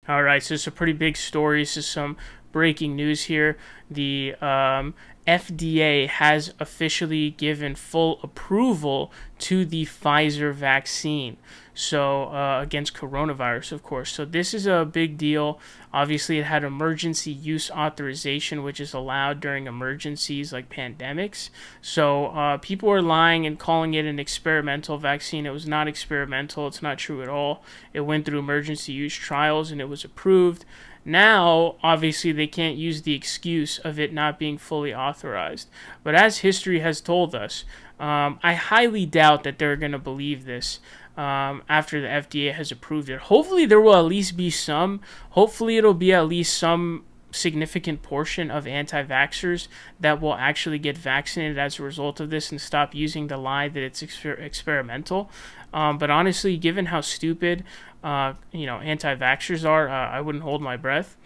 All right, so it's a pretty big story. This is some breaking news here. The FDA has officially given full approval to the Pfizer vaccine. So, against coronavirus, of course. So, this is a big deal. Obviously, it had emergency use authorization, which is allowed during emergencies like pandemics. So, people were lying and calling it an experimental vaccine. It was not experimental. It's not true at all. It went through emergency use trials and it was approved. Now, obviously, they can't use the excuse of it not being fully authorized. But as history has told us, I highly doubt that they're going to believe this after the FDA has approved it. Hopefully, there will at least be some. Hopefully, it'll be at least some significant portion of anti-vaxxers that will actually get vaccinated as a result of this and stop using the lie that it's experimental. But honestly, given how stupid anti-vaxxers are, I wouldn't hold my breath.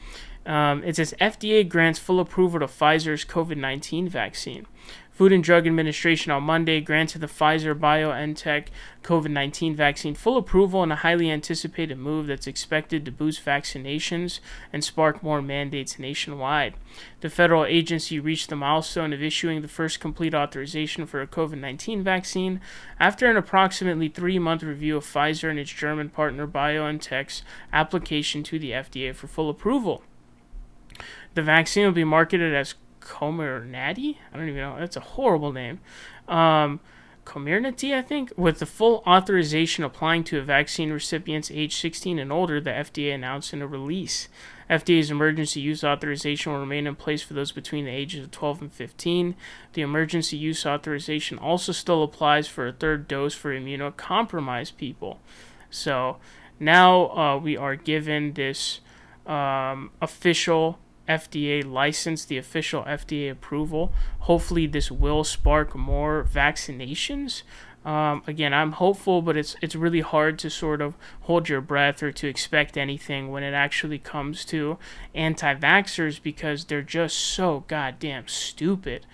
It says FDA grants full approval to Pfizer's COVID-19 vaccine. Food and Drug Administration on Monday granted the Pfizer-BioNTech COVID-19 vaccine full approval in a highly anticipated move that's expected to boost vaccinations and spark more mandates nationwide. The federal agency reached the milestone of issuing the first complete authorization for a COVID-19 vaccine after an approximately 3-month review of Pfizer and its German partner BioNTech's application to the FDA for full approval. The vaccine will be marketed as Comirnaty? I don't even know. That's a horrible name. Comirnaty, I think, with the full authorization applying to vaccine recipients age 16 and older, the FDA announced in a release. FDA's emergency use authorization will remain in place for those between the ages of 12 and 15. The emergency use authorization also still applies for a third dose for immunocompromised people. So now we are given this official FDA license, the official FDA approval. Hopefully this will spark more vaccinations. Again, I'm hopeful, but it's really hard to sort of hold your breath or to expect anything when it actually comes to anti-vaxxers because they're just so goddamn stupid.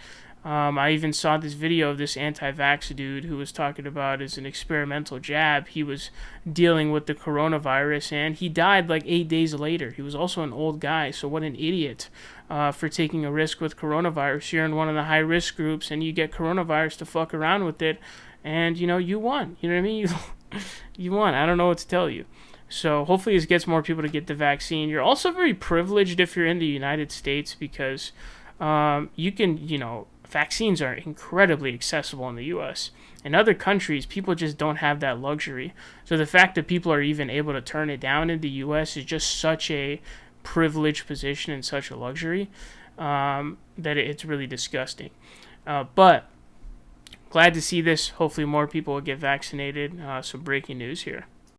I even saw this video of this anti-vax dude who was talking about as an experimental jab. He was dealing with the coronavirus and he died like 8 days later. He was also an old guy, so what an idiot for taking a risk with coronavirus. You're in one of the high-risk groups and you get coronavirus to fuck around with it and, you won. You know what I mean? You won. I don't know what to tell you. So hopefully this gets more people to get the vaccine. You're also very privileged if you're in the United States because you can, vaccines are incredibly accessible in the U.S. In other countries, people just don't have that luxury. So the fact that people are even able to turn it down in the U.S. is just such a privileged position and such a luxury that it's really disgusting. But glad to see this. Hopefully more people will get vaccinated. Some breaking news here.